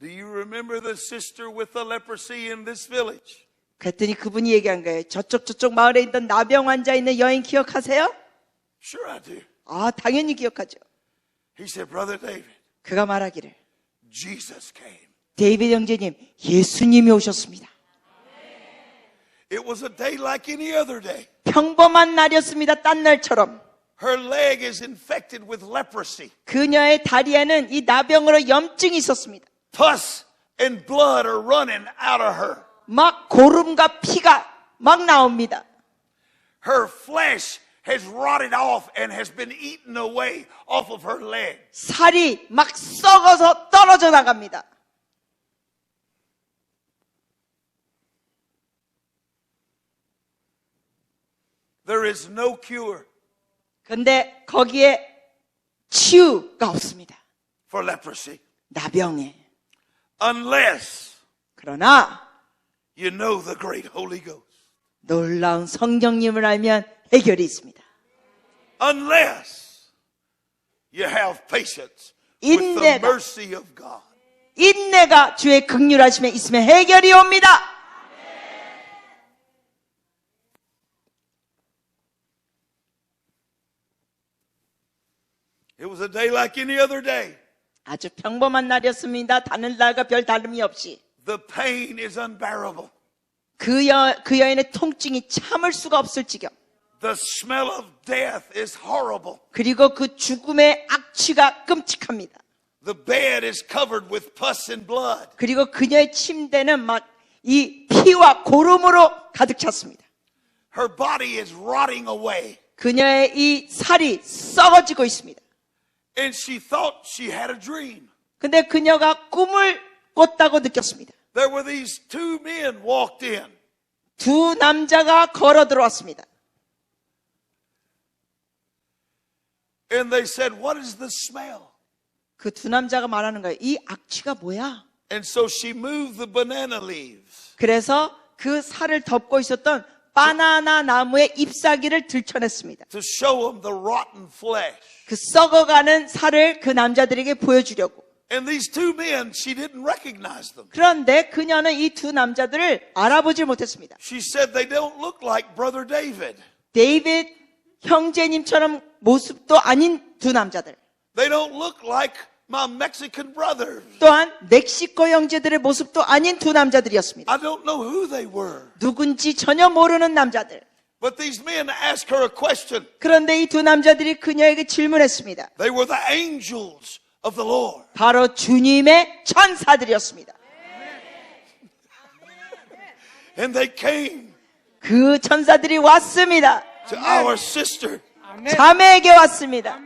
Do you remember the sister with the leprosy in this village? 그랬더니 그분이 얘기한 거예요. 저쪽 마을에 있던 나병 환자 있는 여인 기억하세요? Sure I do. 아, 당연히 기억하죠. He said, Brother David, 그가 말하기를 Jesus came. 데이비드 형제님, 예수님이 오셨습니다. It was a day like any other day. 평범한 날이었습니다. 딴 날처럼. Her leg is infected with leprosy. 그녀의 다리에는 이 나병으로 염증이 있었습니다. Pus and blood are running out of her. 막 고름과 피가 막 나옵니다. Her flesh has rotted off and has been eaten away off of her leg. 살이 막 썩어서 떨어져 나갑니다. There is no cure 근데 거기에 치유가 없습니다. for leprosy 나병에. unless 그러나 you know the great Holy Ghost. 놀라운 성령님을 알면 해결이 있습니다. Unless you have patience with the 인내가. mercy of God. 인내가 주의 긍휼하심에 있으면 해결이 옵니다. It was a day like any other day. 아주 평범한 날이었습니다. 다른 날과 별 다름이 없이. The pain is unbearable. 그 여인의 통증이 참을 수가 없을 지경. The smell of death is horrible. 그리고 그 죽음의 악취가 끔찍합니다. The bed is covered with pus and blood. 그리고 그녀의 침대는 막 이 피와 고름으로 가득 찼습니다. Her body is rotting away. 그녀의 이 살이 썩어지고 있습니다. And she thought she had a dream. 근데 그녀가 꿈을 꿨다고 느꼈습니다. There were these two men walked in. 두 남자가 걸어 들어왔습니다. And they said, what is the smell? 그 두 남자가 말하는 거예요. 이 악취가 뭐야? And so she moved the banana leaves. 그래서 그 살을 덮고 있었던 바나나 나무의 잎사귀를 들춰냈습니다. To show them the rotten flesh. 그 썩어가는 살을 그 남자들에게 보여주려고. And these two men, she didn't recognize them. 그런데 그녀는 이 두 남자들을 알아보질 못했습니다. She said they don't look like Brother David. 데이빗 형제님처럼 모습도 아닌 두 남자들. They don't look like my Mexican brothers. 또한 멕시코 형제들의 모습도 아닌 두 남자들이었습니다. I don't know who they were. 누군지 전혀 모르는 남자들. But these men asked her a question. 그런데 이 두 남자들이 그녀에게 질문했습니다. They were the angels of the Lord. 바로 주님의 천사들이었습니다. And they came 그 천사들이 왔습니다. to our sister. 자매에게 왔습니다.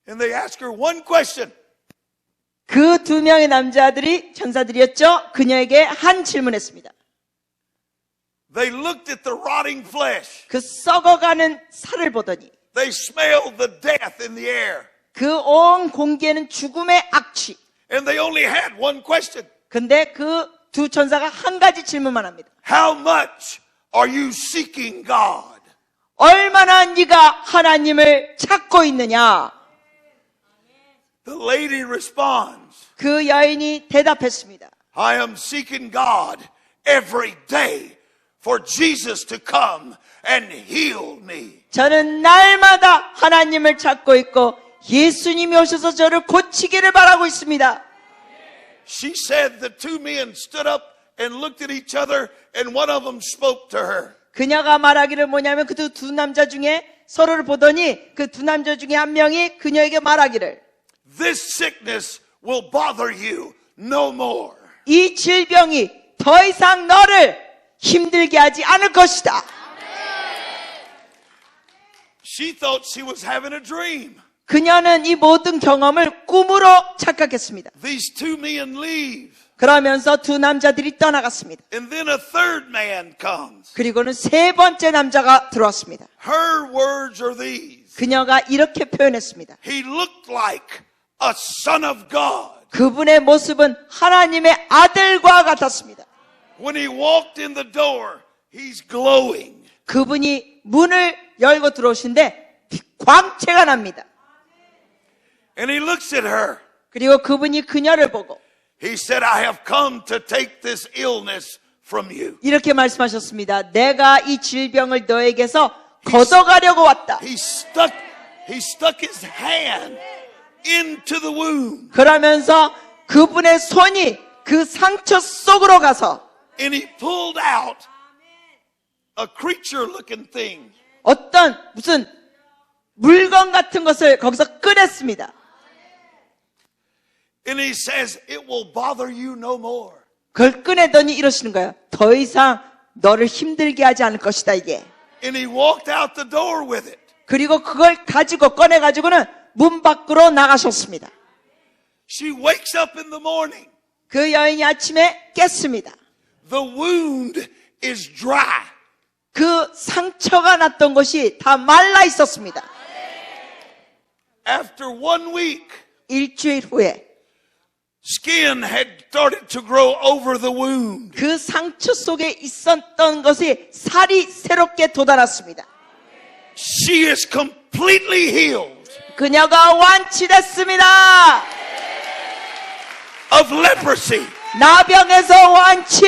And they asked her one question. 그 두 명의 남자들이 천사들이었죠. 그녀에게 한 질문했습니다. They looked at the rotting flesh. 그 썩어가는 살을 보더니 They smelled the death in the air. 그 온 공기에는 죽음의 악취. And they only had one question. 근데 그 두 천사가 한 가지 질문만 합니다. How much are you seeking God? 얼마나 네가 하나님을 찾고 있느냐? The lady responds, 그 여인이 대답했습니다. I am seeking God every day for Jesus to come and heal me. 저는 날마다 하나님을 찾고 있고 예수님이 오셔서 저를 고치기를 바라고 있습니다. She said the two men stood up and looked at each other and one of them spoke to her. 그녀가 말하기를 뭐냐면 그 두 남자 중에 서로를 보더니 그 두 남자 중에 한 명이 그녀에게 말하기를 This sickness will bother you no more. 이 질병이 더 이상 너를 힘들게 하지 않을 것이다. She thought she was having a dream. 그녀는 이 모든 경험을 꿈으로 착각했습니다. These two men leave. 그러면서 두 남자들이 떠나갔습니다. And then a third man comes. 그리고는 세 번째 남자가 들어왔습니다. Her words are these. 그녀가 이렇게 표현했습니다. He looked like a son of God. 그분의 모습은 하나님의 아들과 같았습니다. When he walked in the door, he's glowing. 그분이 문을 열고 들어오신데 광채가 납니다. And he looks at her. 그리고 그분이 그녀를 보고 He said, I have come to take this illness from you. 이렇게 말씀하셨습니다. 내가 이 질병을 너에게서 걷어가려고 왔다. He stuck his hand into the wound. 그러면서 그분의 손이 그 상처 속으로 가서 And he pulled out a creature looking thing. 어떤 무슨 물건 같은 것을 거기서 꺼냈습니다. And he says, it will bother you no more. 그걸 꺼내더니 이러시는 거예요. 더 이상 너를 힘들게 하지 않을 것이다 이게. And he walked out the door with it. 그리고 그걸 가지고 꺼내가지고는 문 밖으로 나가셨습니다. She wakes up in the morning. 그 여인이 아침에 깼습니다. The wound is dry. 그 상처가 났던 것이 다 말라 있었습니다. After 1 week, 일주일 후에 skin had started to grow over the wound. 그 상처 속에 있었던 것이 살이 새롭게 돋아났습니다. She is completely healed 그녀가 완치됐습니다. of leprosy. 나병에서 완치,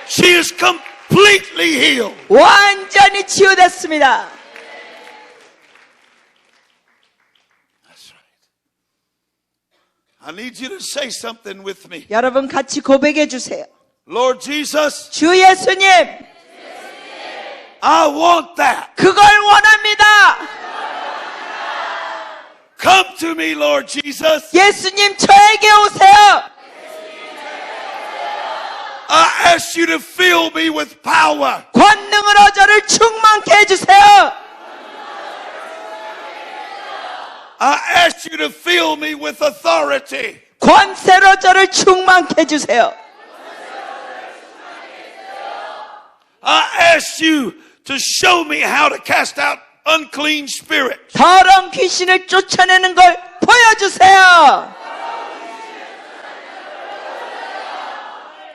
She is completely healed. 완전히 치유됐습니다. That's right. I need you to say something with me. 여러분 같이 고백해 주세요. Lord Jesus, 주 예수님, I want that. 그걸 원합니다. Come to me, Lord Jesus. 예수님 저에게 오세요. I ask you to fill me with power. 권능으로 저를 충만케 해주세요. I ask you to fill me with authority. 권세로 저를 충만케 해주세요. I ask you to show me how to cast out unclean spirits. 더러운 귀신을 쫓아내는 걸 보여주세요.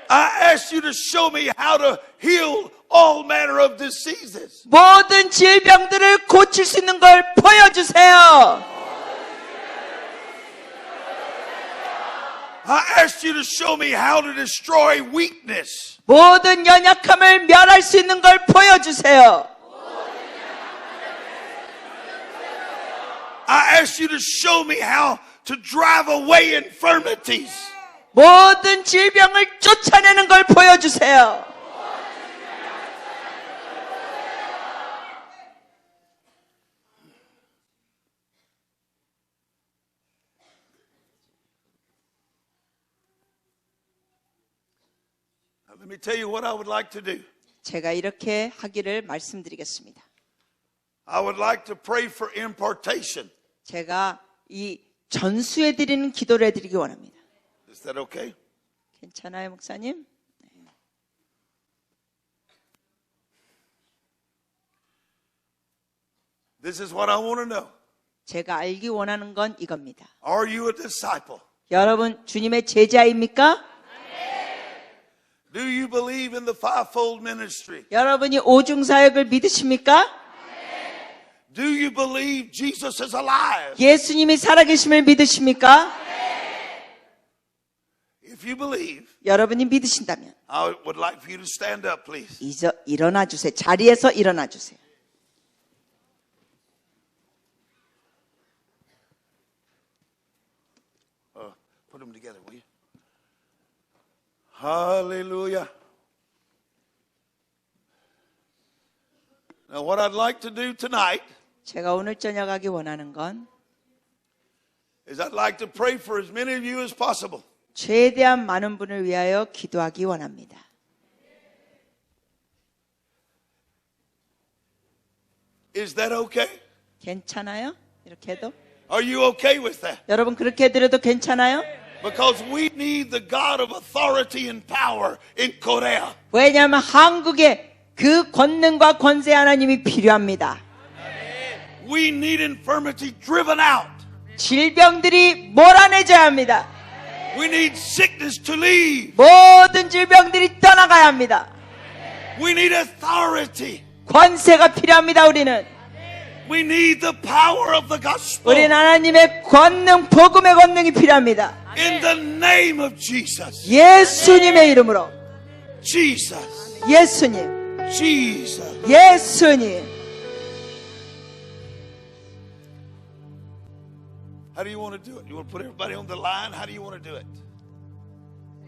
I ask you to show me how to heal all manner of diseases. 모든 질병들을 고칠 수 있는 걸 보여주세요. I ask you to show me how to destroy weakness. 모든 연약함을 멸할 수 있는 걸 보여주세요. I ask you to show me how to drive away infirmities. 모든 질병을 쫓아내는 걸 보여주세요. Now, let me tell you what I would like to do. 제가 이렇게 하기를 말씀드리겠습니다. I would like to pray for impartation. 제가 이 전수해드리는 기도를 해드리기 원합니다. Is that okay? 괜찮아요, 목사님? This is what I want to know. 제가 알기 원하는 건 이겁니다. Are you a disciple? 여러분, 주님의 제자입니까? Do you believe in the fivefold ministry? 여러분이 오중사역을 믿으십니까? Do you believe Jesus is alive? 예수님이 살아계심을 믿으십니까? If you believe, 여러분이 믿으신다면 I would like for you to stand up, please. 일어나 주세요. 자리에서 일어나 주세요. Put them together, will you? Hallelujah. Now, what I'd like to do tonight 제가 오늘 저녁 하기 원하는 건 is I'd like to pray for as many of you as possible. 최대한 많은 분을 위하여 기도하기 원합니다. Is that okay? 괜찮아요? 이렇게 해도? Are you okay with that? 여러분 그렇게 해드려도 괜찮아요? Because we need the God of authority and power in Korea. 왜냐하면 한국에 그 권능과 권세 하나님이 필요합니다. We need infirmity driven out. 질병들이 몰아내져야 합니다. We need sickness to leave. 모든 질병들이 떠나가야 합니다. We need authority. 권세가 필요합니다. 우리는 We need the power of the gospel. 우리는 하나님의 권능, 복음의 권능이 필요합니다. In the name of Jesus. 예수님의 이름으로 Jesus. 예수님, Jesus. 예수님. How do you want to do it? You want to put everybody on the line? How do you want to do it?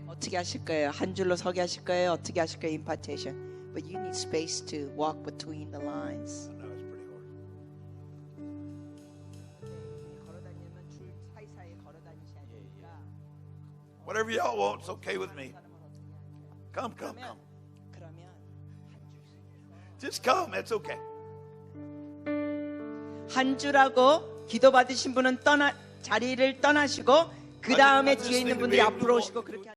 어떻게 하실 거예요? 한 줄로 서게 하실 거예요? 어떻게 하실 거예요? Impartation. But you need space to walk between the lines. I know it's pretty hard. 걸어다니면 줄 사이사이 걸어다니셔야 되니까. Whatever y'all want, it's okay with me. Come. 그러면 Just come. It's okay. 한 줄하고 기도 받으신 분은 자리를 떠나시고 그 다음에 I just 뒤에 있는 need to 분들이 be able to 앞으로 walk 오시고 그렇게.